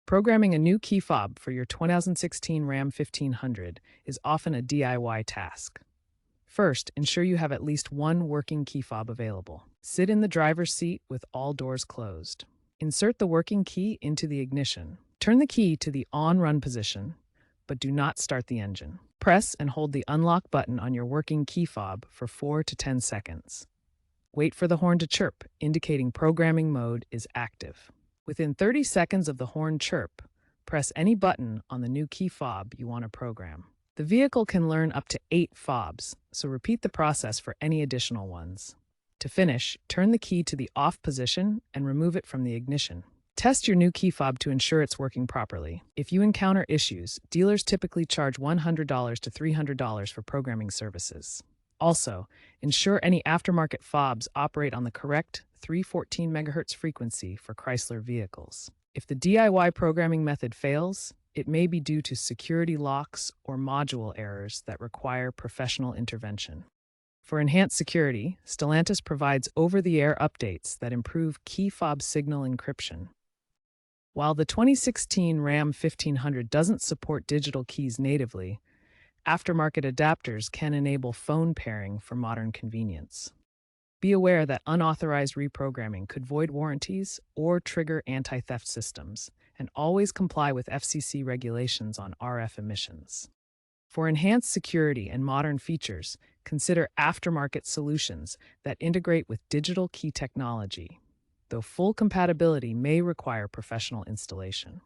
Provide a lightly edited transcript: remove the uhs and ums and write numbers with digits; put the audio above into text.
Programming a new key fob for your 2016 Ram 1500 is often a DIY task. First, ensure you have at least one working key fob available. Sit in the driver's seat with all doors closed. Insert the working key into the ignition. Turn the key to the on-run position, but do not start the engine. Press and hold the unlock button on your working key fob for 4 to 10 seconds. Wait for the horn to chirp, indicating programming mode is active. Within 30 seconds of the horn chirp, press any button on the new key fob you want to program. The vehicle can learn up to 8 fobs, so repeat the process for any additional ones. To finish, turn the key to the off position and remove it from the ignition. Test your new key fob to ensure it's working properly. If you encounter issues, dealers typically charge $100 to $300 for programming services. Also, ensure any aftermarket fobs operate on the correct 314 MHz frequency for Chrysler vehicles. If the DIY programming method fails, it may be due to security locks or module errors that require professional intervention. For enhanced security, Stellantis provides over-the-air updates that improve key fob signal encryption. While the 2016 Ram 1500 doesn't support digital keys natively, aftermarket adapters can enable phone pairing for modern convenience. Be aware that unauthorized reprogramming could void warranties or trigger anti-theft systems, and always comply with FCC regulations on RF emissions. For enhanced security and modern features, consider aftermarket solutions that integrate with digital key technology, though full compatibility may require professional installation.